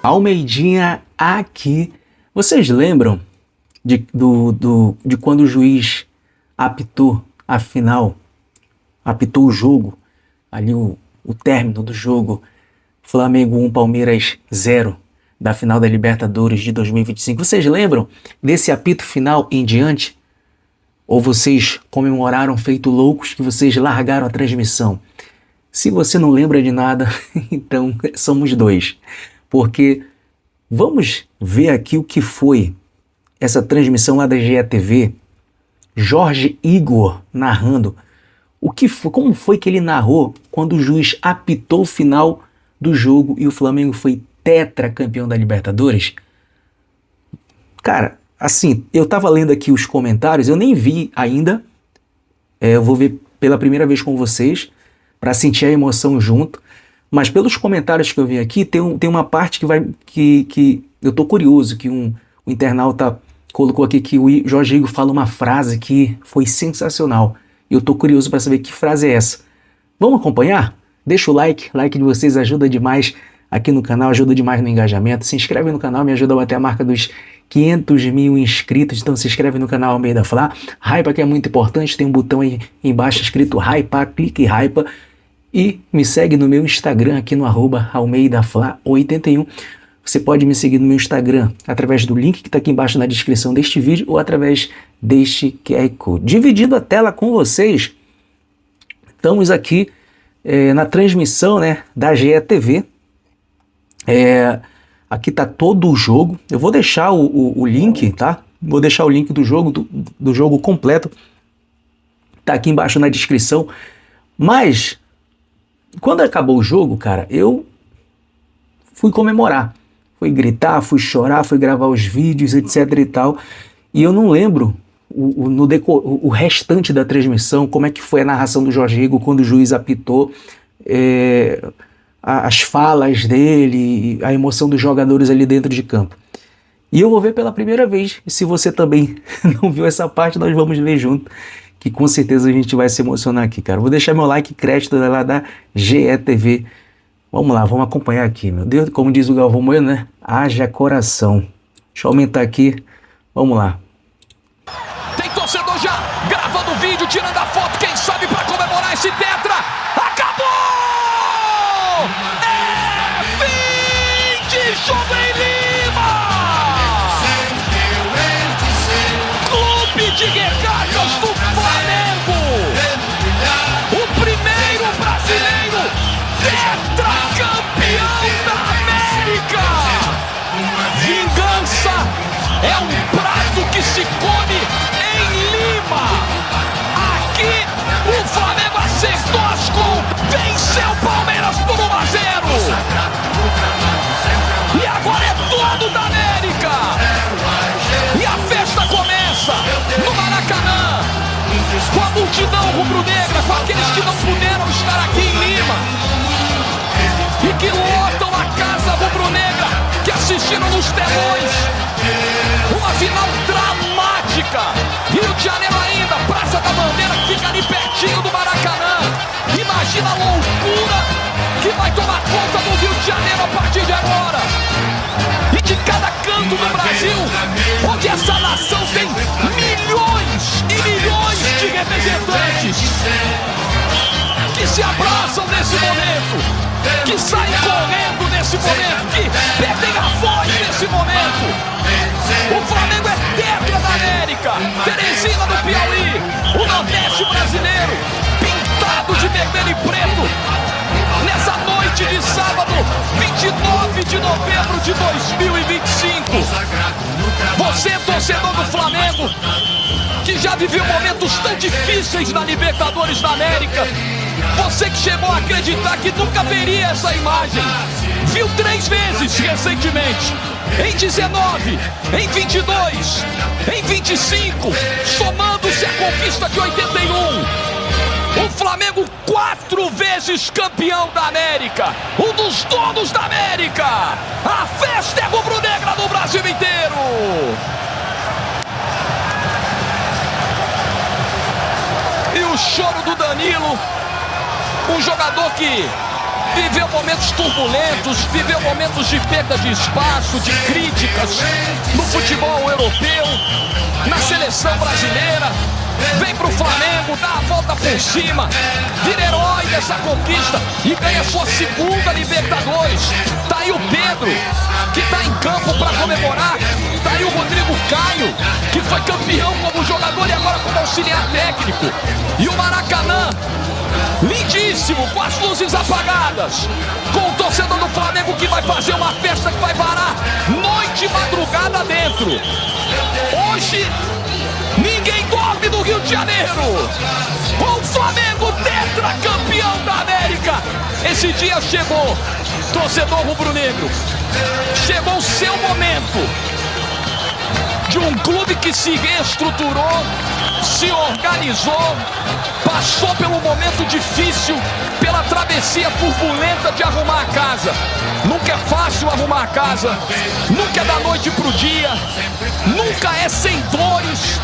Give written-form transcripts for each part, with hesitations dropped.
Almeidinha aqui. Vocês lembram de quando o juiz apitou a final, apitou o jogo, ali o término do jogo, Flamengo 1, Palmeiras 0, da final da Libertadores de 2025. Vocês lembram desse apito final em diante? Ou vocês comemoraram feito loucos que vocês largaram a transmissão? Se você não lembra de nada, então somos dois. Porque vamos ver aqui o que foi essa transmissão lá da GETV. Jorge Igor narrando. Como foi que ele narrou quando o juiz apitou o final do jogo e o Flamengo foi tetracampeão da Libertadores? Cara, assim, eu tava lendo aqui os comentários, eu nem vi ainda. Eu vou ver pela primeira vez com vocês, para sentir a emoção junto. Mas pelos comentários que eu vi aqui, tem uma parte que eu tô curioso, que o internauta colocou aqui que o Jorge Igor fala uma frase que foi sensacional. E eu tô curioso para saber que frase é essa. Vamos acompanhar? Deixa o like de vocês ajuda demais aqui no canal, ajuda demais no engajamento. Se inscreve no canal, me ajuda a bater a marca dos 500 mil inscritos, então se inscreve no canal Almeida Fla. Hypa, que é muito importante, tem um botão aí embaixo escrito Hypa, clique em Hypa. E me segue no meu Instagram aqui no @AlmeidaFla81. Você pode me seguir no meu Instagram através do link que está aqui embaixo na descrição deste vídeo ou através deste QR Code. Dividindo a tela com vocês, estamos aqui na transmissão, né, da GETV. Aqui está todo o jogo. Eu vou deixar o link, tá? Vou deixar o link do jogo completo. Tá aqui embaixo na descrição. Mas quando acabou o jogo, cara, eu fui comemorar. Fui gritar, fui chorar, fui gravar os vídeos, etc e tal. E eu não lembro o restante da transmissão, como é que foi a narração do Jorge Igor quando o juiz apitou, as falas dele, a emoção dos jogadores ali dentro de campo. E eu vou ver pela primeira vez. E se você também não viu essa parte, nós vamos ver junto, que com certeza a gente vai se emocionar aqui, cara. Vou deixar meu like, crédito lá da GETV. Vamos lá, vamos acompanhar aqui, meu Deus, como diz o Galvão Bueno, né? Haja coração. Deixa eu aumentar aqui. Vamos lá. Tem torcedor já gravando o vídeo, tirando a foto, quem sabe pra comemorar esse tetra. Acabou! É fim de jogo em Lima! Clube de Regatas do Flamengo! O primeiro brasileiro tetracampeão da América! Vingança é um prato que se come em Lima! Aqui o Flamengo acertou as contas, venceu o Palmeiras por 1-0! E agora é todo da América! E a festa começa no Maracanã, com a multidão rubro-negra, com aqueles que não puderam estar aqui em Lima e que lotam a casa rubro-negra, que assistiram nos telões uma final dramática. Rio de Janeiro ainda, Praça da Bandeira, que fica ali pertinho do Maracanã. Imagina a loucura que vai tomar conta do Rio de Janeiro a partir de agora. E de cada canto do Brasil, onde essa nação tem milhões e milhões de representantes que se abraçam nesse momento, que saem correndo nesse momento, que perdem a voz nesse momento. O Flamengo é tetra da América, Teresina do Piauí, o Nordeste brasileiro, pintado de vermelho e preto, nessa noite de sábado, 29 de novembro de 2025. Você, torcedor do Flamengo, que já viveu momentos tão difíceis na Libertadores da América, você que chegou a acreditar que nunca veria essa imagem, viu 3 vezes recentemente, em 19, em 22, em 25, somando-se a conquista de 81. O Flamengo 4 vezes campeão da América, um dos donos da América. A festa é rubro-negra no Brasil inteiro. E o choro do Danilo, um jogador que Viveu momentos turbulentos, viveu momentos de perda de espaço, de críticas no futebol europeu, na seleção brasileira. Vem pro Flamengo, dá a volta por cima, vira herói dessa conquista e ganha sua segunda Libertadores. Tá aí o Pedro, que tá em campo para comemorar. Tá aí o Rodrigo Caio, que foi campeão como jogador e agora como auxiliar técnico. E o Maracanã, lindíssimo, com as luzes apagadas, com o torcedor do Flamengo que vai fazer uma festa que vai varar noite e madrugada dentro. Hoje ninguém dorme no Rio de Janeiro. O Flamengo tetracampeão da América. Esse dia chegou, torcedor rubro-negro. Chegou o seu momento de um clube que se reestruturou, se organizou, passou pelo momento difícil, pela travessia turbulenta de arrumar a casa. Nunca é fácil arrumar a casa, nunca é da noite pro dia, nunca é sem dores,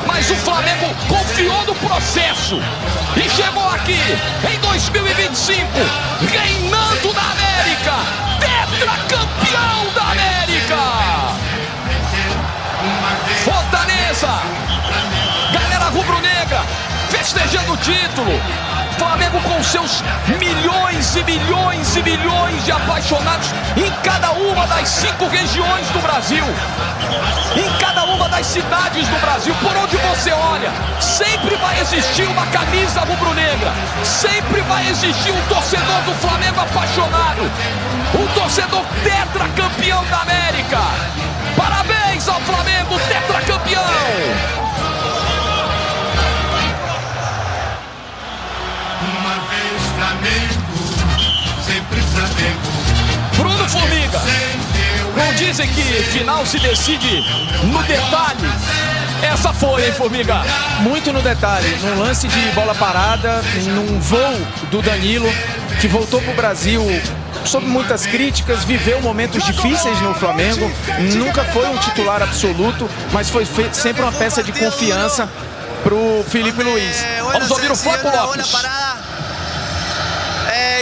mas o Flamengo confiou no processo e chegou aqui em 2025, reinando na América, tetracampeão da América. Fortaleza, galera rubro-negra, festejando o título. Flamengo com seus milhões e milhões e milhões de apaixonados em cada uma das 5 regiões do Brasil, em cada uma das cidades do Brasil. Por onde você olha, sempre vai existir uma camisa rubro-negra, sempre vai existir um torcedor do Flamengo apaixonado, um torcedor tetracampeão da América. Parabéns ao Flamengo tetracampeão! Bruno Formiga, não dizem que final se decide no detalhe? Essa foi, hein, Formiga? Muito no detalhe, num lance de bola parada, num voo do Danilo, que voltou pro Brasil sob muitas críticas, viveu momentos difíceis no Flamengo, nunca foi um titular absoluto, mas foi sempre uma peça de confiança pro Felipe Luiz. Vamos ouvir o Flaco Lopes.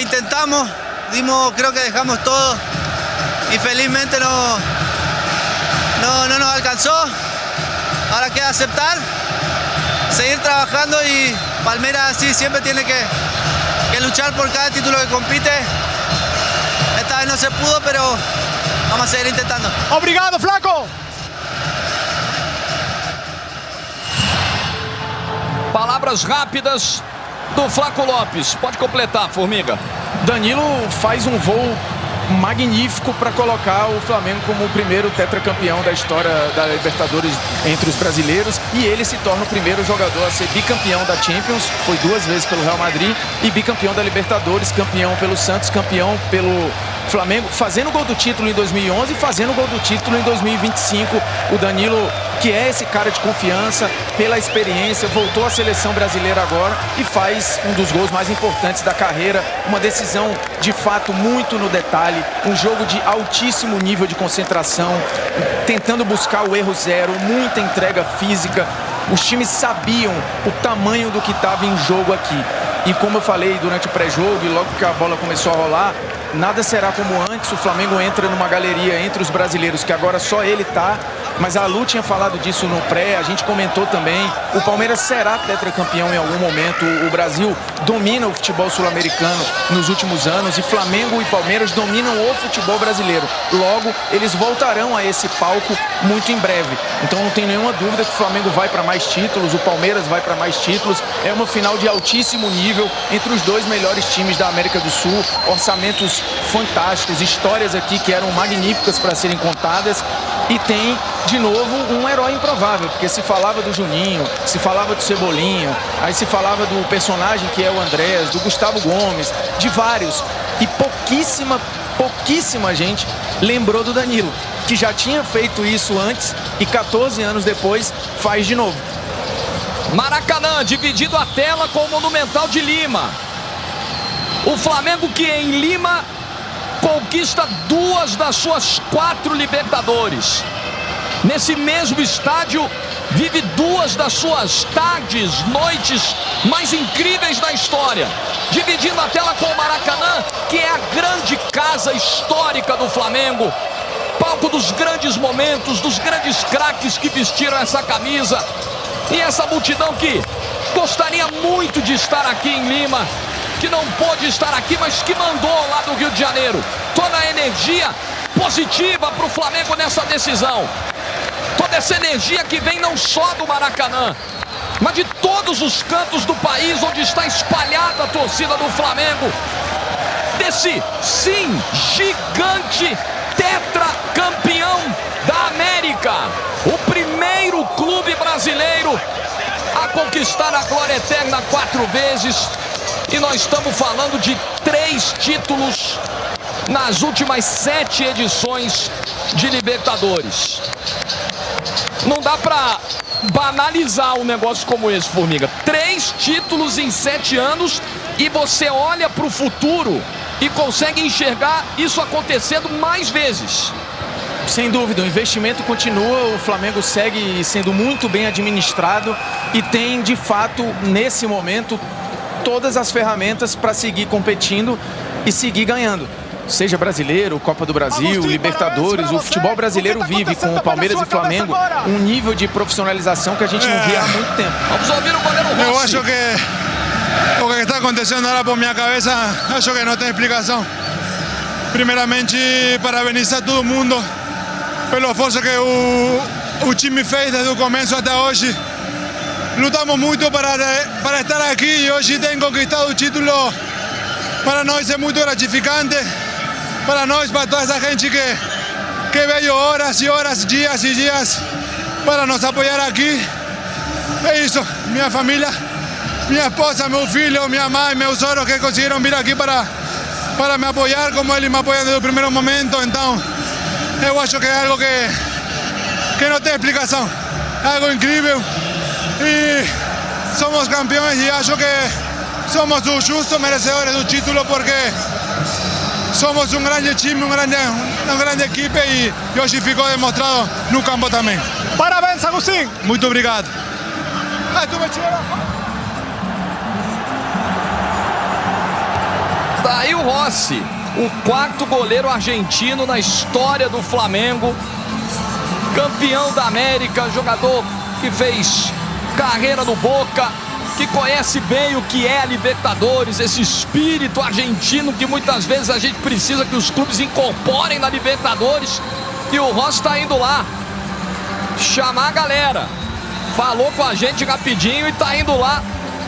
Intentamos, creo que dejamos todo y felizmente no nos alcanzó. Ahora queda aceptar, seguir trabajando y Palmeiras sí siempre tiene que luchar por cada título que compite. Esta vez no se pudo, pero vamos a seguir intentando. Obrigado, Flaco! Palavras rápidas do Flaco Lopes. Pode completar, Formiga. Danilo faz um voo magnífico para colocar o Flamengo como o primeiro tetracampeão da história da Libertadores entre os brasileiros, e ele se torna o primeiro jogador a ser bicampeão da Champions, foi 2 vezes pelo Real Madrid, e bicampeão da Libertadores, campeão pelo Santos, campeão pelo Flamengo, fazendo gol do título em 2011 e fazendo gol do título em 2025. O Danilo, que é esse cara de confiança, pela experiência, voltou à seleção brasileira agora e faz um dos gols mais importantes da carreira, uma decisão de fato muito no detalhe, um jogo de altíssimo nível de concentração, tentando buscar o erro zero, muita entrega física. Os times sabiam o tamanho do que estava em jogo aqui. E como eu falei durante o pré-jogo e logo que a bola começou a rolar, nada será como antes. O Flamengo entra numa galeria entre os brasileiros que agora só ele tá, mas a Lu tinha falado disso no pré, a gente comentou também. O Palmeiras será tetracampeão em algum momento. O Brasil domina o futebol sul-americano nos últimos anos e Flamengo e Palmeiras dominam o futebol brasileiro. Logo, eles voltarão a esse palco muito em breve. Então não tem nenhuma dúvida que o Flamengo vai para mais títulos, o Palmeiras vai para mais títulos. É uma final de altíssimo nível entre os 2 melhores times da América do Sul, orçamentos fantásticos, histórias aqui que eram magníficas para serem contadas, e tem de novo um herói improvável, porque se falava do Juninho, se falava do Cebolinha, aí se falava do personagem que é o Andrés, do Gustavo Gomes, de vários, e pouquíssima gente lembrou do Danilo, que já tinha feito isso antes e 14 anos depois faz de novo. Maracanã, dividido a tela com o Monumental de Lima. O Flamengo que em Lima conquista 2 das suas 4 Libertadores. nesse mesmo estádio, vive duas das suas tardes, noites mais incríveis da história, dividindo a tela com o Maracanã, que é a grande casa histórica do Flamengo, palco dos grandes momentos, dos grandes craques que vestiram essa camisa, e essa multidão que gostaria muito de estar aqui em Lima, que não pôde estar aqui, mas que mandou lá do Rio de Janeiro toda a energia positiva para o Flamengo nessa decisão. Toda essa energia que vem não só do Maracanã, mas de todos os cantos do país onde está espalhada a torcida do Flamengo. Desse, sim, gigante tetracampeão da América. O primeiro clube brasileiro a conquistar a glória eterna 4 vezes. E nós estamos falando de 3 títulos nas últimas 7 edições de Libertadores. Não dá pra banalizar um negócio como esse, Formiga. 3 títulos em 7 anos e você olha pro futuro e consegue enxergar isso acontecendo mais vezes. Sem dúvida, o investimento continua, o Flamengo segue sendo muito bem administrado e tem, de fato, nesse momento, todas as ferramentas para seguir competindo e seguir ganhando. Seja brasileiro, Copa do Brasil, Libertadores, o futebol brasileiro vive com o Palmeiras e Flamengo um nível de profissionalização que a gente não via há muito tempo. Vamos ouvir o goleiro Rossi. Eu acho que o que está acontecendo agora por minha cabeça, acho que não tem explicação. Primeiramente, parabenizar todo mundo pelo esforço que o time fez desde o começo até hoje. Lutamos muito para estar aqui e hoje ter conquistado o título. Para nós é muito gratificante. Para nós, para toda essa gente que veio horas e horas, dias e dias para nos apoiar aqui. É isso, minha família, minha esposa, meu filho, minha mãe, meus sogros que conseguiram vir aqui para me apoiar como eles me apoiam desde o primeiro momento. Então, eu acho que é algo que não tem explicação. É algo incrível. E somos campeões e acho que somos os justos merecedores do título porque somos um grande time, uma grande equipe e hoje ficou demonstrado no campo também. Parabéns, Agustín! Muito obrigado. Tá aí o Rossi, o 4º goleiro argentino na história do Flamengo, campeão da América, jogador que fez carreira no Boca, que conhece bem o que é a Libertadores, esse espírito argentino que muitas vezes a gente precisa que os clubes incorporem na Libertadores. E o Rossi está indo lá chamar a galera. Falou com a gente rapidinho e está indo lá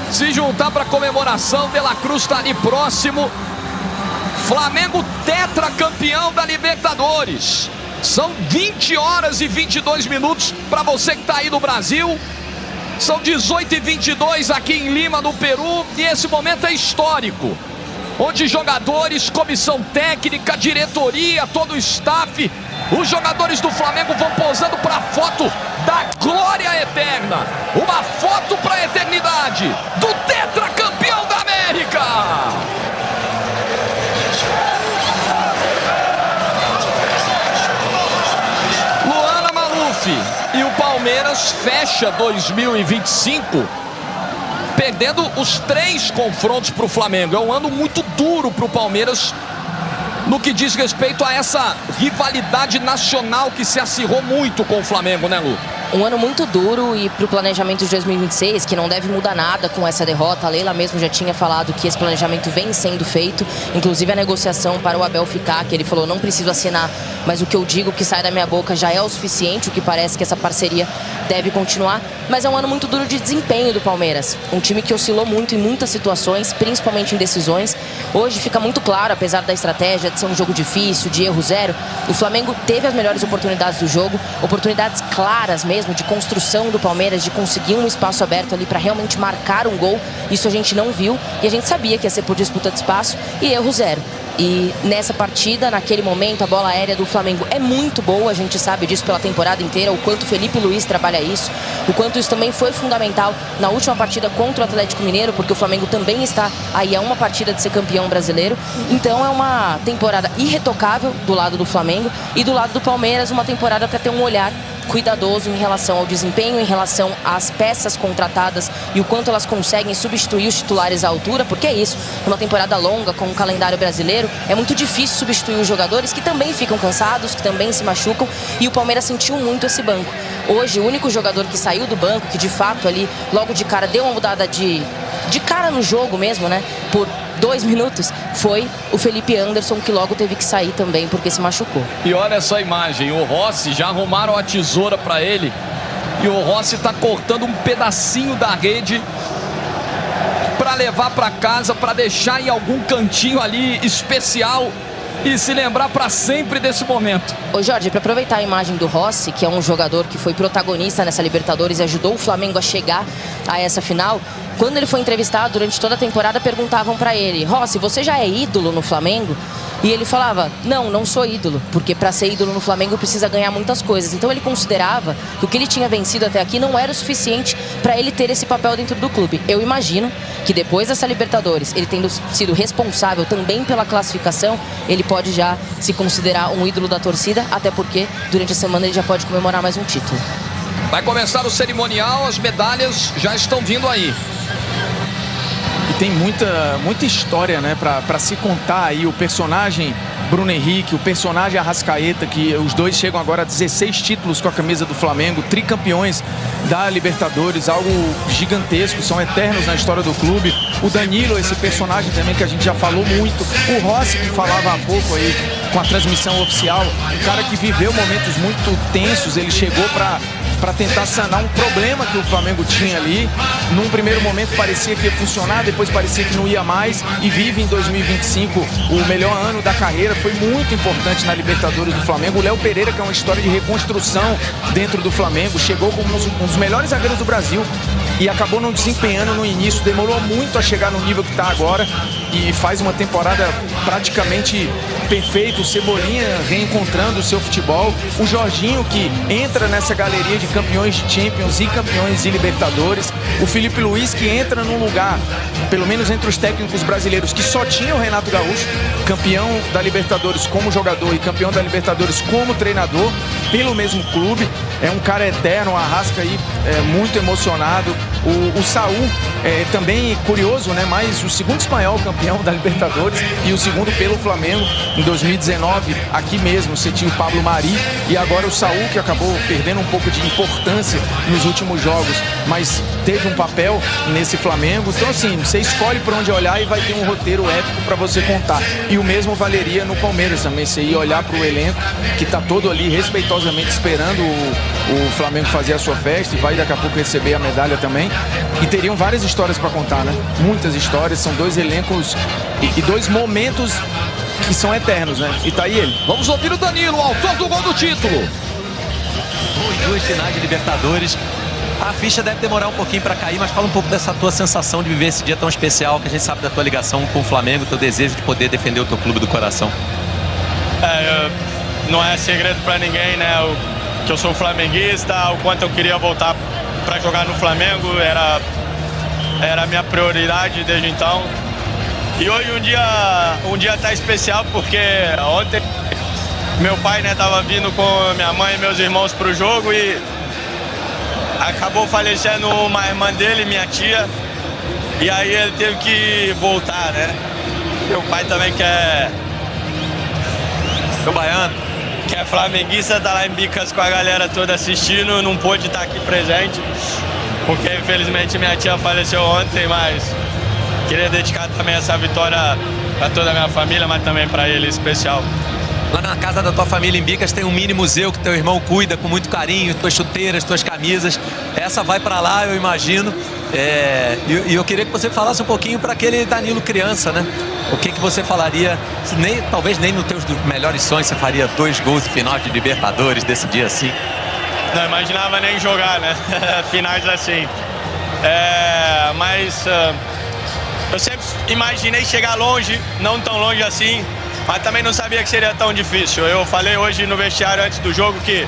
se juntar para a comemoração. De La Cruz está ali próximo. Flamengo tetracampeão da Libertadores. São 20 horas e 22 minutos para você que está aí no Brasil. São 18h22 aqui em Lima, no Peru, e esse momento é histórico, onde jogadores, comissão técnica, diretoria, todo o staff, os jogadores do Flamengo vão posando para a foto da glória eterna, uma foto para a eternidade do tetracampeão da América. Luana Maluf. E o Palmeiras fecha 2025 perdendo os 3 confrontos para o Flamengo. É um ano muito duro para o Palmeiras no que diz respeito a essa rivalidade nacional que se acirrou muito com o Flamengo, né, Lu? Um ano muito duro e para o planejamento de 2026, que não deve mudar nada com essa derrota. A Leila mesmo já tinha falado que esse planejamento vem sendo feito, inclusive a negociação para o Abel ficar, que ele falou, não preciso assinar, mas o que eu digo que sai da minha boca já é o suficiente, o que parece que essa parceria deve continuar. Mas é um ano muito duro de desempenho do Palmeiras, um time que oscilou muito em muitas situações, principalmente em decisões. Hoje fica muito claro, apesar da estratégia de ser um jogo difícil, de erro zero, o Flamengo teve as melhores oportunidades do jogo, oportunidades claras mesmo, de construção do Palmeiras, de conseguir um espaço aberto ali para realmente marcar um gol. Isso a gente não viu e a gente sabia que ia ser por disputa de espaço e erro zero. E nessa partida, naquele momento, a bola aérea do Flamengo é muito boa, a gente sabe disso pela temporada inteira, o quanto Felipe Luiz trabalha isso, o quanto isso também foi fundamental na última partida contra o Atlético Mineiro, porque o Flamengo também está aí a uma partida de ser campeão brasileiro. Então é uma temporada irretocável do lado do Flamengo e do lado do Palmeiras, uma temporada para ter um olhar cuidadoso em relação ao desempenho, em relação às peças contratadas e o quanto elas conseguem substituir os titulares à altura, porque é isso, numa temporada longa, com o calendário brasileiro, é muito difícil substituir os jogadores que também ficam cansados, que também se machucam, e o Palmeiras sentiu muito esse banco. Hoje, o único jogador que saiu do banco, que de fato ali, logo de cara, deu uma mudada de cara no jogo mesmo, né, por 2 minutos, foi o Felipe Anderson, que logo teve que sair também porque se machucou. E olha essa imagem, o Rossi, já arrumaram a tesoura para ele e o Rossi está cortando um pedacinho da rede para levar para casa, para deixar em algum cantinho ali especial e se lembrar para sempre desse momento. Ô Jorge, para aproveitar a imagem do Rossi, que é um jogador que foi protagonista nessa Libertadores e ajudou o Flamengo a chegar a essa final, quando ele foi entrevistado durante toda a temporada, perguntavam para ele: Rossi, você já é ídolo no Flamengo? E ele falava: não sou ídolo, porque para ser ídolo no Flamengo precisa ganhar muitas coisas. Então ele considerava que o que ele tinha vencido até aqui não era o suficiente para ele ter esse papel dentro do clube. Eu imagino que depois dessa Libertadores, ele tendo sido responsável também pela classificação, ele pode já se considerar um ídolo da torcida, até porque durante a semana ele já pode comemorar mais um título. Vai começar o cerimonial, as medalhas já estão vindo aí. E tem muita história, né, para se contar aí. O personagem Bruno Henrique, o personagem Arrascaeta, que os dois chegam agora a 16 títulos com a camisa do Flamengo, tricampeões da Libertadores, algo gigantesco, são eternos na história do clube. O Danilo, esse personagem também que a gente já falou muito. O Rossi, que falava há pouco aí com a transmissão oficial, um cara que viveu momentos muito tensos, ele chegou para tentar sanar um problema que o Flamengo tinha ali. Num primeiro momento parecia que ia funcionar, depois parecia que não ia mais, e vive em 2025 o melhor ano da carreira. Foi muito importante na Libertadores do Flamengo. O Léo Pereira, que é uma história de reconstrução dentro do Flamengo, chegou como um dos melhores zagueiros do Brasil e acabou não desempenhando no início, demorou muito a chegar no nível que está agora e faz uma temporada praticamente perfeita. O Cebolinha reencontrando o seu futebol, o Jorginho, que entra nessa galeria de campeões de Champions e campeões de Libertadores, o Felipe Luiz, que entra num lugar, pelo menos entre os técnicos brasileiros, que só tinha o Renato Gaúcho, campeão da Libertadores como jogador e campeão da Libertadores como treinador, pelo mesmo clube. É um cara eterno, o Arrasca aí muito emocionado. O Saúl, também curioso, né? Mas o segundo espanhol campeão da Libertadores e o segundo pelo Flamengo em 2019, aqui mesmo, você tinha o Pablo Mari e agora o Saúl, que acabou perdendo um pouco de importância nos últimos jogos, mas teve um papel nesse Flamengo. Então assim, você escolhe por onde olhar e vai ter um roteiro épico para você contar. E o mesmo valeria no Palmeiras também, você ia olhar para o elenco que tá todo ali respeitosamente esperando o Flamengo fazer a sua festa e vai daqui a pouco receber a medalha também. E teriam várias histórias para contar, né? Muitas histórias, são dois elencos e dois momentos que são eternos, né? E tá aí ele. Vamos ouvir o Danilo, o autor do gol do título. Duas finais de Libertadores. A ficha deve demorar um pouquinho para cair, mas fala um pouco dessa tua sensação de viver esse dia tão especial, que a gente sabe da tua ligação com o Flamengo, teu desejo de poder defender o teu clube do coração. Não é segredo para ninguém, né? Que eu sou flamenguista, o quanto eu queria voltar para jogar no Flamengo, era a minha prioridade desde então. E hoje um dia tá especial, porque ontem meu pai, né, tava vindo com minha mãe e meus irmãos pro jogo e acabou falecendo uma irmã dele, minha tia, e aí ele teve que voltar, né? Meu pai também Meu baiano, que é flamenguista, tá lá em Bicas com a galera toda assistindo, não pôde estar aqui presente, porque infelizmente minha tia faleceu ontem, mas queria dedicar também essa vitória para toda a minha família, mas também para ele especial. lá na casa da tua família em Bicas tem um mini museu que teu irmão cuida com muito carinho, tuas chuteiras, tuas camisas. Essa vai para lá, eu imagino. E eu queria que você falasse um pouquinho para aquele Danilo criança, né? O que você falaria, talvez nem nos teus melhores sonhos você faria 2 gols de final de Libertadores desse dia assim? Não imaginava nem jogar, né? Finais assim. Mas eu sempre imaginei chegar longe, não tão longe assim, mas também não sabia que seria tão difícil. Eu falei hoje no vestiário antes do jogo que,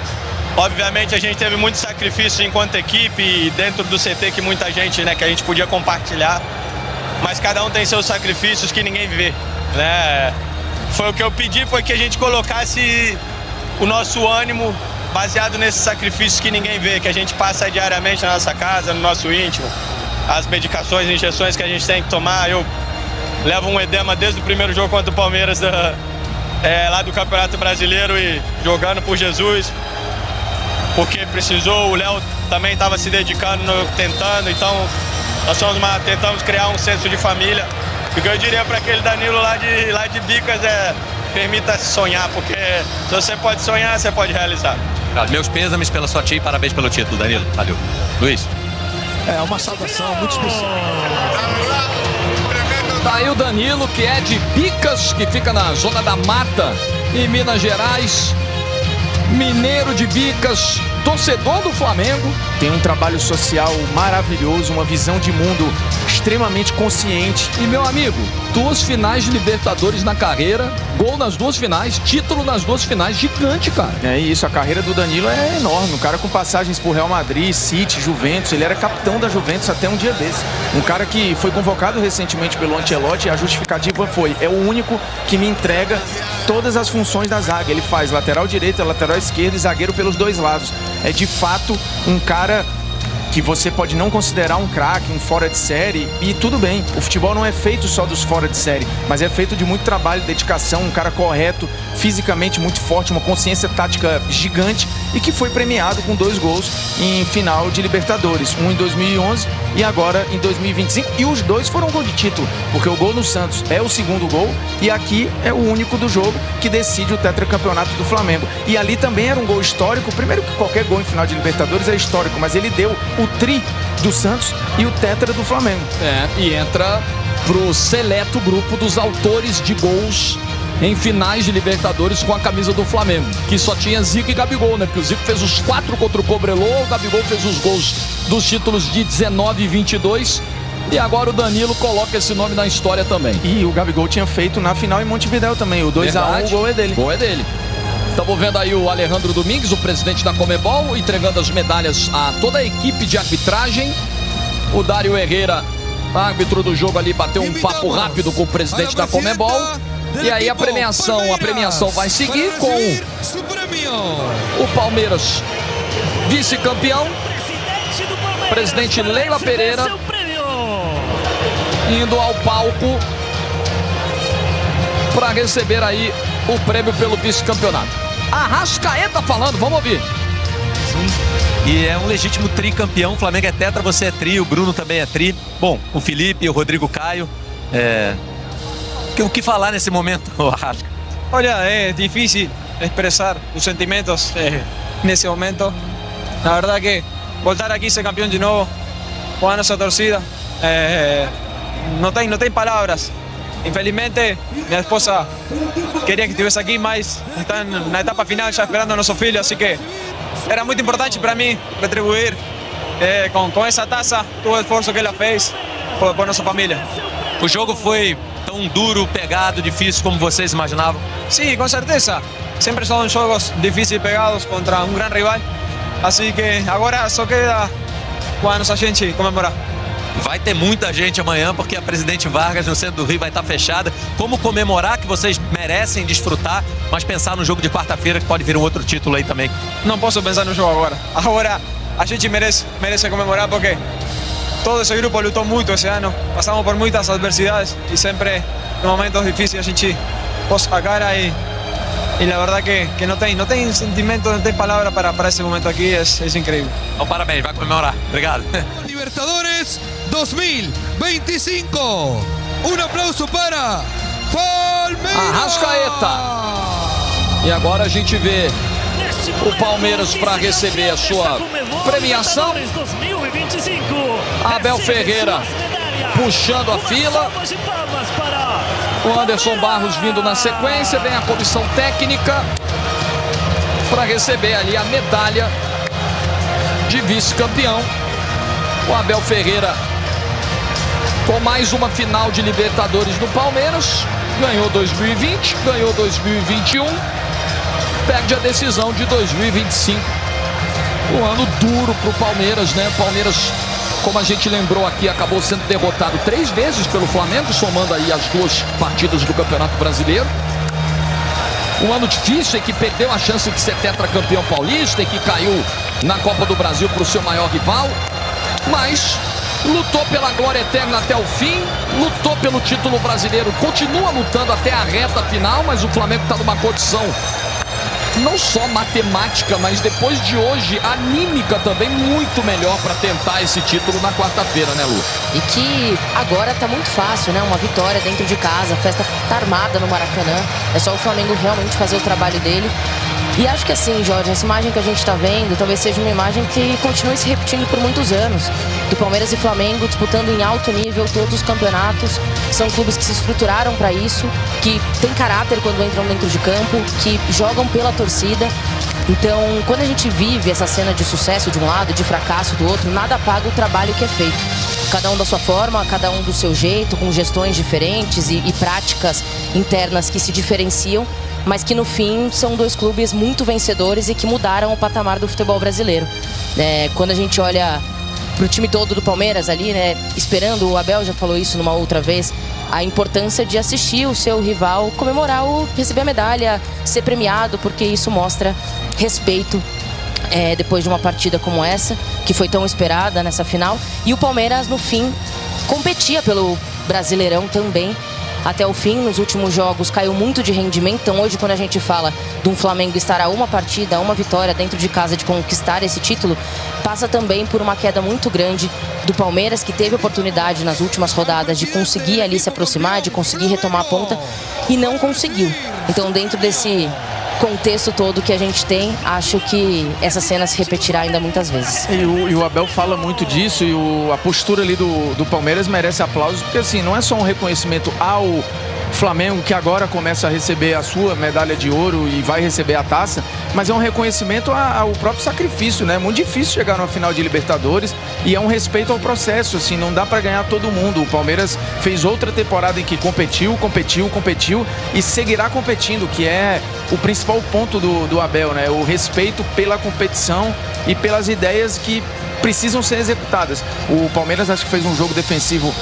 obviamente, a gente teve muito sacrifício enquanto equipe e dentro do CT que muita gente, né, que a gente podia compartilhar, mas cada um tem seus sacrifícios que ninguém vê, né? Foi o que eu pedi, foi que a gente colocasse o nosso ânimo baseado nesses sacrifícios que ninguém vê, que a gente passa diariamente na nossa casa, no nosso íntimo, as medicações, injeções que a gente tem que tomar. Eu levo um edema desde o primeiro jogo contra o Palmeiras lá do Campeonato Brasileiro e jogando por Jesus, porque precisou. O Léo também estava se dedicando, tentando, então nós tentamos criar um senso de família. O que eu diria para aquele Danilo lá de Bicas permita-se sonhar, porque se você pode sonhar, você pode realizar. Meus pêsames pela sua tia e parabéns pelo título, Danilo. Valeu. Luiz. É uma saudação muito especial. Tá aí o Danilo, que é de Bicas, que fica na zona da Mata, em Minas Gerais. Mineiro de Bicas, torcedor do Flamengo. Tem um trabalho social maravilhoso, uma visão de mundo extremamente consciente. E, meu amigo, 2 finais de Libertadores na carreira, gol nas 2 finais, título nas 2 finais, gigante, cara. É isso, a carreira do Danilo é enorme. Um cara com passagens por Real Madrid, City, Juventus. Ele era capitão da Juventus até um dia desse. Um cara que foi convocado recentemente pelo Ancelotti, e a justificativa foi: é o único que me entrega todas as funções da zaga. Ele faz lateral direita, lateral esquerda e zagueiro pelos 2 lados. É de fato um cara que você pode não considerar um craque, um fora de série, e tudo bem. O futebol não é feito só dos fora de série, mas é feito de muito trabalho, dedicação, um cara correto, fisicamente muito forte, uma consciência tática gigante, e que foi premiado com 2 gols em final de Libertadores, um em 2011 e agora em 2025, e os 2 foram gol de título, porque o gol no Santos é o segundo gol e aqui é o único do jogo que decide o tetracampeonato do Flamengo. E ali também era um gol histórico. Primeiro que qualquer gol em final de Libertadores é histórico, mas ele deu o tri do Santos e o tetra do Flamengo. E entra pro seleto grupo dos autores de gols em finais de Libertadores com a camisa do Flamengo, que só tinha Zico e Gabigol, né? Porque o Zico fez os 4 contra o Cobreloa, o Gabigol fez os gols dos títulos de 19 e 22, e agora o Danilo coloca esse nome na história também. E o Gabigol tinha feito na final em Montevidéu também, o 2-1, o gol é dele. O gol é dele. Estamos vendo aí o Alejandro Domingues, o presidente da Conmebol, entregando as medalhas a toda a equipe de arbitragem. O Dário Herrera, árbitro do jogo ali, bateu um papo rápido com o presidente da Conmebol. E aí a premiação vai seguir com o Palmeiras vice-campeão, presidente Leila Pereira, indo ao palco para receber aí o prêmio pelo vice-campeonato. Arrascaeta falando, vamos ouvir. Sim. E é um legítimo tricampeão. O Flamengo é tetra, você é tri, o Bruno também é tri. Bom, o Felipe e o Rodrigo Caio. O que falar nesse momento, Arrasca? Olha, é difícil expressar os sentimentos nesse momento. Na verdade que voltar aqui e ser campeão de novo com a nossa torcida, não tem palavras. Infelizmente, minha esposa queria que estivesse aqui, mas está na etapa final já esperando nosso filho, assim que era muito importante para mim retribuir com essa taça todo o esforço que ela fez por nossa família. O jogo foi tão duro, pegado, difícil como vocês imaginavam? Sim, com certeza. Sempre são jogos difíceis pegados contra um grande rival. Assim que agora só queda com a nossa gente comemorar. Vai ter muita gente amanhã, porque a Presidente Vargas no centro do Rio vai estar fechada. Como comemorar que vocês merecem desfrutar, mas pensar no jogo de quarta-feira que pode vir um outro título aí também? Não posso pensar no jogo agora. Agora a gente merece comemorar porque todo esse grupo lutou muito esse ano. Passamos por muitas adversidades e sempre em momentos difíceis a gente pôs a cara e la verdade que não tem sentimento, não tem palavra para esse momento aqui, é incrível. Então, parabéns, vai comemorar. Obrigado. Libertadores 2025. Aplauso para Palmeiras. Arrascaeta. E agora a gente vê o Palmeiras para receber a sua premiação. Abel Ferreira puxando a fila. O Anderson Barros vindo na sequência. Vem a comissão técnica para receber ali a medalha de vice-campeão. O Abel Ferreira com mais uma final de Libertadores no Palmeiras. Ganhou 2020, ganhou 2021. Perde a decisão de 2025. Um ano duro para o Palmeiras, né? O Palmeiras, como a gente lembrou aqui, acabou sendo derrotado 3 vezes pelo Flamengo, somando aí as 2 partidas do Campeonato Brasileiro. Um ano difícil, em que perdeu a chance de ser tetracampeão paulista, em que caiu na Copa do Brasil para o seu maior rival, mas lutou pela glória eterna até o fim, lutou pelo título brasileiro, continua lutando até a reta final, mas o Flamengo está numa condição não só matemática, mas depois de hoje, anímica também, muito melhor para tentar esse título na quarta-feira, né, Lu? E que agora tá muito fácil, né? Uma vitória dentro de casa, a festa tá armada no Maracanã. É só o Flamengo realmente fazer o trabalho dele. E acho que assim, Jorge, essa imagem que a gente tá vendo talvez seja uma imagem que continue se repetindo por muitos anos. Do Palmeiras e Flamengo disputando em alto nível todos os campeonatos. São clubes que se estruturaram para isso, que têm caráter quando entram dentro de campo, que jogam pela torcida. Então, quando a gente vive essa cena de sucesso de um lado e de fracasso do outro, nada apaga o trabalho que é feito. Cada um da sua forma, cada um do seu jeito, com gestões diferentes e práticas internas que se diferenciam, mas que no fim são dois clubes muito vencedores e que mudaram o patamar do futebol brasileiro. Quando a gente olha pro time todo do Palmeiras ali, né, esperando, o Abel já falou isso numa outra vez, a importância de assistir o seu rival comemorar, receber a medalha, ser premiado, porque isso mostra respeito depois de uma partida como essa, que foi tão esperada nessa final. E o Palmeiras, no fim, competia pelo Brasileirão também. Até o fim, nos últimos jogos, caiu muito de rendimento. Então hoje, quando a gente fala de um Flamengo estar a uma partida, a uma vitória dentro de casa de conquistar esse título, passa também por uma queda muito grande do Palmeiras, que teve oportunidade nas últimas rodadas de conseguir ali se aproximar, de conseguir retomar a ponta, e não conseguiu. Então, dentro desse contexto todo que a gente tem, acho que essa cena se repetirá ainda muitas vezes. E o Abel fala muito disso, e a postura ali do Palmeiras merece aplausos, porque assim, não é só um reconhecimento ao Flamengo, que agora começa a receber a sua medalha de ouro e vai receber a taça, mas é um reconhecimento ao próprio sacrifício, né? É muito difícil chegar numa final de Libertadores e é um respeito ao processo, assim, não dá pra ganhar todo mundo. O Palmeiras fez outra temporada em que competiu e seguirá competindo, que é o principal ponto do Abel, né? O respeito pela competição e pelas ideias que precisam ser executadas. O Palmeiras acho que fez um jogo defensivo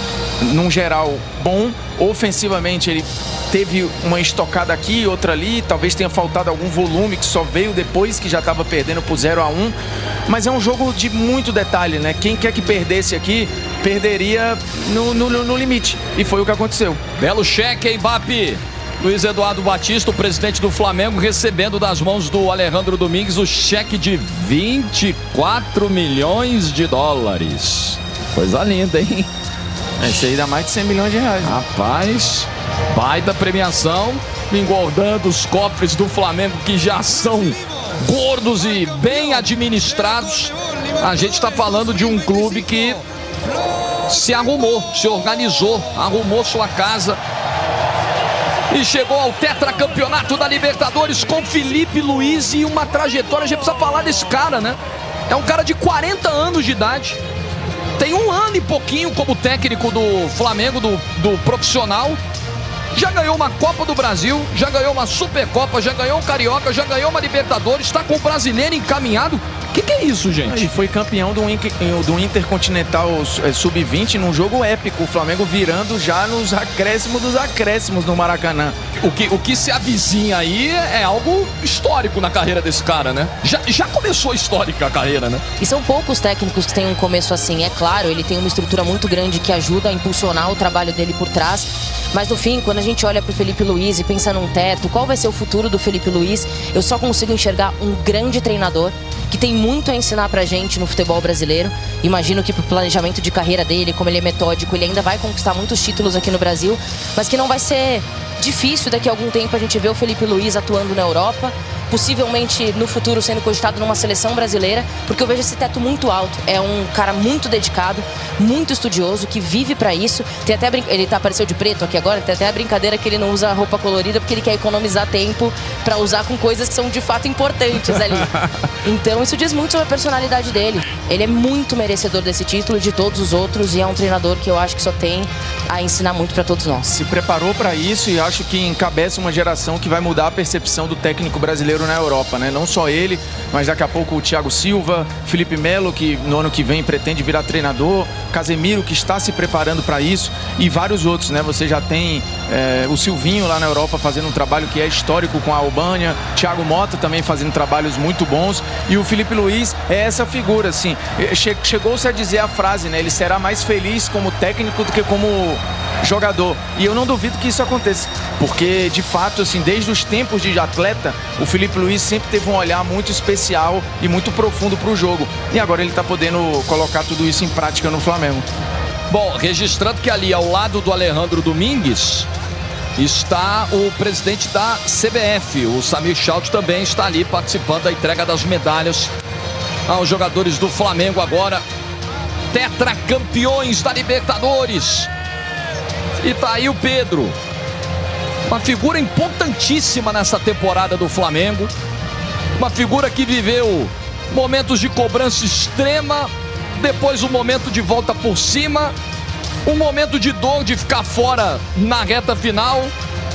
num geral bom, ofensivamente ele teve uma estocada aqui, outra ali, talvez tenha faltado algum volume que só veio depois que já estava perdendo por 0-1, mas é um jogo de muito detalhe, né? Quem quer que perdesse aqui, perderia no limite, e foi o que aconteceu. Belo cheque, hein, Mbappé? Luiz Eduardo Batista, o presidente do Flamengo, recebendo das mãos do Alejandro Domingues o cheque de 24 milhões de dólares. Coisa linda, hein? Esse aí dá mais de 100 milhões de reais. Rapaz, baita premiação, engordando os cofres do Flamengo, que já são gordos e bem administrados. A gente está falando de um clube que se arrumou, se organizou, arrumou sua casa e chegou ao tetracampeonato da Libertadores com Felipe Luiz e uma trajetória. A gente precisa falar desse cara, né? É um cara de 40 anos de idade. Tem 1 ano e pouquinho como técnico do Flamengo, do profissional. Já ganhou uma Copa do Brasil, já ganhou uma Supercopa, já ganhou um Carioca, já ganhou uma Libertadores, está com o brasileiro encaminhado. O que é isso, gente? Ele foi campeão do Intercontinental Sub-20 num jogo épico. O Flamengo virando já nos acréscimos dos acréscimos no Maracanã. O que se avizinha aí é algo histórico na carreira desse cara, né? Já começou histórica a carreira, né? E são poucos técnicos que têm um começo assim. É claro, ele tem uma estrutura muito grande que ajuda a impulsionar o trabalho dele por trás. Mas no fim, quando a gente olha pro Felipe Luiz e pensa num teto, qual vai ser o futuro do Felipe Luiz? Eu só consigo enxergar um grande treinador que tem muito a ensinar pra gente no futebol brasileiro. Imagino que pro planejamento de carreira dele, como ele é metódico, ele ainda vai conquistar muitos títulos aqui no Brasil, mas que não vai ser difícil daqui a algum tempo a gente ver o Felipe Luiz atuando na Europa, possivelmente no futuro sendo cogitado numa seleção brasileira, porque eu vejo esse teto muito alto. É um cara muito dedicado, muito estudioso, que vive pra isso. Tem até ele apareceu de preto aqui agora, tem até a brincadeira que ele não usa roupa colorida porque ele quer economizar tempo pra usar com coisas que são de fato importantes ali. Então isso diz muito sobre a personalidade dele. Ele é muito merecedor desse título e de todos os outros, e é um treinador que eu acho que só tem a ensinar muito pra todos nós. Se preparou pra isso e acho que encabeça uma geração que vai mudar a percepção do técnico brasileiro brasileiro na Europa, né? Não só ele, mas daqui a pouco o Thiago Silva, Felipe Melo, que no ano que vem pretende virar treinador, Casemiro, que está se preparando para isso, e vários outros, né? Você já tem o Silvinho lá na Europa fazendo um trabalho que é histórico com a Albânia, Thiago Motta também fazendo trabalhos muito bons, e o Felipe Luiz é essa figura, assim. Chegou-se a dizer a frase, né? Ele será mais feliz como técnico do que como jogador. E eu não duvido que isso aconteça, porque de fato, assim, desde os tempos de atleta, o Felipe Luiz sempre teve um olhar muito especial e muito profundo para o jogo. E agora ele está podendo colocar tudo isso em prática no Flamengo. Bom, registrando que ali ao lado do Alejandro Domingues está o presidente da CBF, o Samir Schaldt também está ali participando da entrega das medalhas aos jogadores do Flamengo agora, tetracampeões da Libertadores. E tá aí o Pedro, uma figura importantíssima nessa temporada do Flamengo, uma figura que viveu momentos de cobrança extrema, depois um momento de volta por cima, um momento de dor de ficar fora na reta final.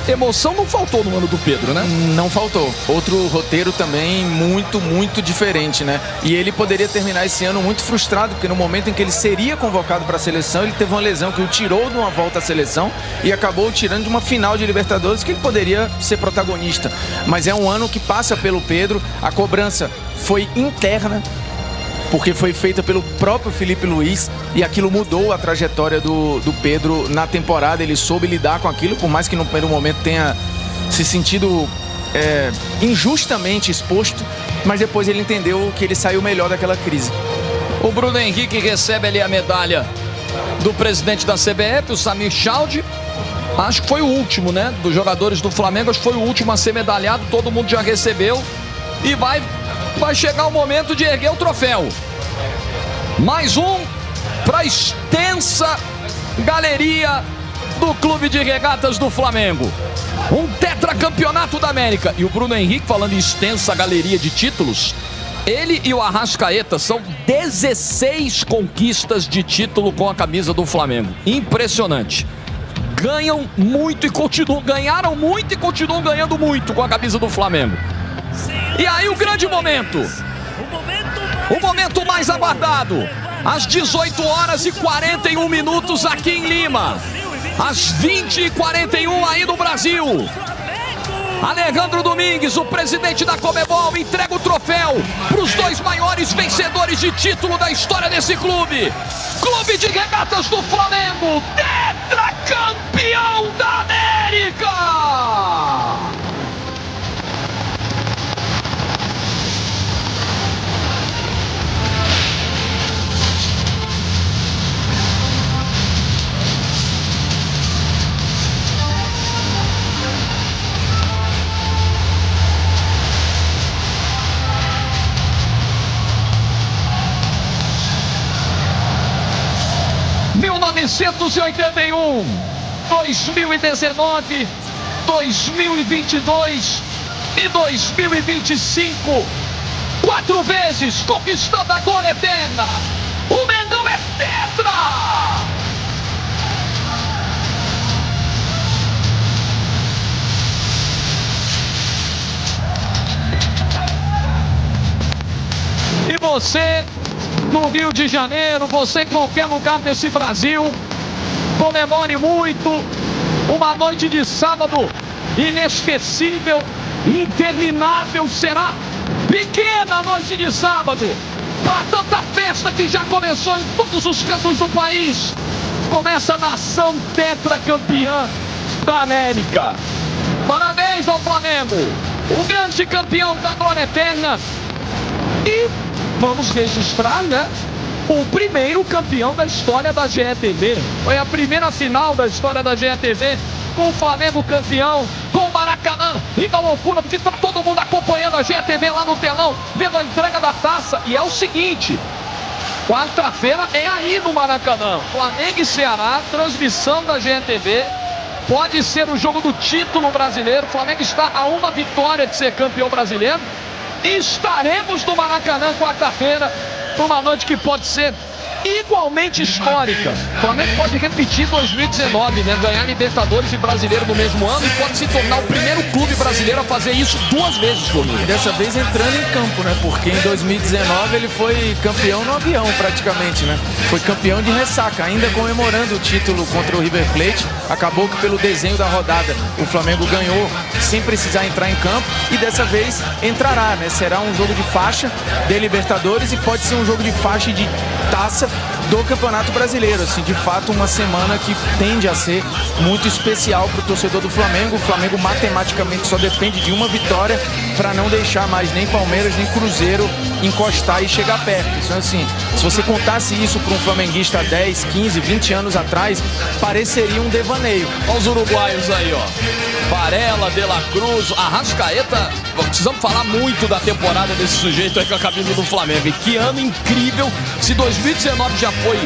Emoção não faltou no ano do Pedro, né? Não faltou. Outro roteiro também muito, muito diferente, né? E ele poderia terminar esse ano muito frustrado, porque no momento em que ele seria convocado para a seleção, ele teve uma lesão que o tirou de uma volta à seleção e acabou tirando de uma final de Libertadores que ele poderia ser protagonista. Mas é um ano que passa pelo Pedro, a cobrança foi interna, porque foi feita pelo próprio Felipe Luiz, e aquilo mudou a trajetória do Pedro na temporada. Ele soube lidar com aquilo, por mais que no primeiro momento tenha se sentido injustamente exposto, mas depois ele entendeu que ele saiu melhor daquela crise. O Bruno Henrique recebe ali a medalha do presidente da CBF, o Samir Schaldt. Acho que foi o último, né, dos jogadores do Flamengo, acho que foi o último a ser medalhado, todo mundo já recebeu, e vai chegar o momento de erguer o troféu. Mais um para a extensa galeria do Clube de Regatas do Flamengo. Um tetracampeonato da América. E o Bruno Henrique, falando em extensa galeria de títulos, ele e o Arrascaeta são 16 conquistas de título com a camisa do Flamengo. Impressionante. Ganham muito e ganharam muito e continuam ganhando muito com a camisa do Flamengo. E aí o grande momento, o momento mais aguardado, às 18 horas e 41 minutos aqui em Lima, às 20h41 aí no Brasil. Alejandro Domingues, o presidente da Conmebol, entrega o troféu para os dois maiores vencedores de título da história desse clube. Clube de Regatas do Flamengo, tetracampeão da América! ...1981, 2019, 2022 e 2025. 4 vezes conquistando a glória eterna. O Mengão é tetra! E você, no Rio de Janeiro, você em qualquer lugar desse Brasil, comemore muito uma noite de sábado inesquecível, interminável será. Pequena noite de sábado, para tanta festa que já começou em todos os cantos do país. Começa a nação tetracampeã da América. Parabéns ao Flamengo, o grande campeão da glória eterna. E vamos registrar, né, o primeiro campeão da história da GETV. Foi a primeira final da história da GETV, com o Flamengo campeão, com o Maracanã. E a loucura, porque tá todo mundo acompanhando a GETV lá no telão, vendo a entrega da taça. E é o seguinte, quarta-feira é aí no Maracanã, Flamengo e Ceará, transmissão da GETV. Pode ser o jogo do título brasileiro. O Flamengo está a uma vitória de ser campeão brasileiro. E estaremos no Maracanã quarta-feira, numa noite que pode ser igualmente histórica. O Flamengo pode repetir 2019, né? Ganhar Libertadores e Brasileiro no mesmo ano e pode se tornar o primeiro clube brasileiro a fazer isso 2 vezes, Formiga. Dessa vez entrando em campo, né? Porque em 2019 ele foi campeão no avião praticamente, né? Foi campeão de ressaca, ainda comemorando o título contra o River Plate. Acabou que pelo desenho da rodada o Flamengo ganhou sem precisar entrar em campo e dessa vez entrará, né? Será um jogo de faixa de Libertadores e pode ser um jogo de faixa e de taça do Campeonato Brasileiro. Assim, de fato, uma semana que tende a ser muito especial para o torcedor do Flamengo. O Flamengo matematicamente só depende de uma vitória para não deixar mais nem Palmeiras nem Cruzeiro encostar e chegar perto. Então, assim, se você contasse isso para um flamenguista há 10, 15, 20 anos atrás, pareceria um devaneio. Olha os uruguaios aí, ó. Varela, De La Cruz, Arrascaeta. Precisamos falar muito da temporada desse sujeito aí com a camisa do Flamengo. E que ano incrível. Se 2019 já foi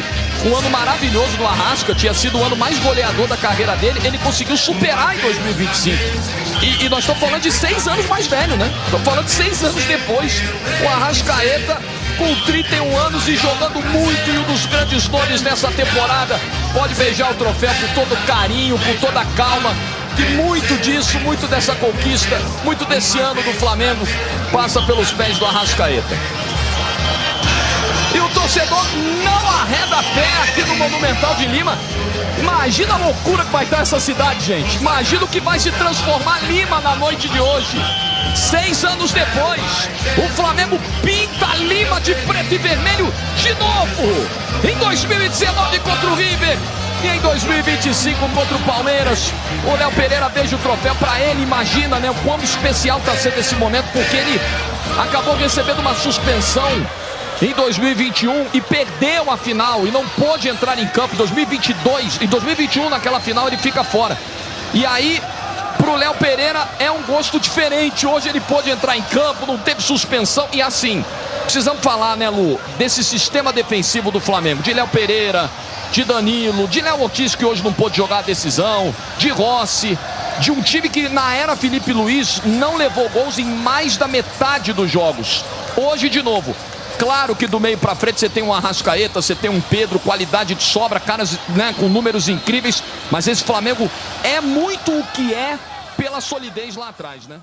um ano maravilhoso do Arrasca, tinha sido o ano mais goleador da carreira dele, ele conseguiu superar em 2025. E nós estamos falando de 6 anos mais velho, né? Estamos falando de 6 anos depois. O Arrascaeta com 31 anos e jogando muito, e um dos grandes nomes nessa temporada. Pode beijar o troféu com todo carinho, com toda calma. E muito disso, muito dessa conquista, muito desse ano do Flamengo passa pelos pés do Arrascaeta. E o torcedor não arreda pé aqui no Monumental de Lima. Imagina a loucura que vai estar essa cidade, gente. Imagina o que vai se transformar Lima na noite de hoje. 6 anos depois, o Flamengo pinta Lima de preto e vermelho de novo. Em 2019 contra o River. E em 2025 contra o Palmeiras, o Léo Pereira beija o troféu para ele. Imagina, né, o quão especial está sendo esse momento, porque ele acabou recebendo uma suspensão em 2021 e perdeu a final e não pôde entrar em campo. Em 2022 e 2021 naquela final ele fica fora. E aí, pro Léo Pereira é um gosto diferente. Hoje ele pôde entrar em campo, não teve suspensão. E assim, precisamos falar, né, Lu, desse sistema defensivo do Flamengo, de Léo Pereira, de Danilo, de Léo Ortiz, que hoje não pôde jogar a decisão, de Rossi, de um time que na era Felipe Luiz não levou gols em mais da metade dos jogos. Hoje, de novo, claro que do meio pra frente você tem um Arrascaeta, você tem um Pedro, qualidade de sobra, caras, né, com números incríveis, mas esse Flamengo é muito o que é pela solidez lá atrás, né?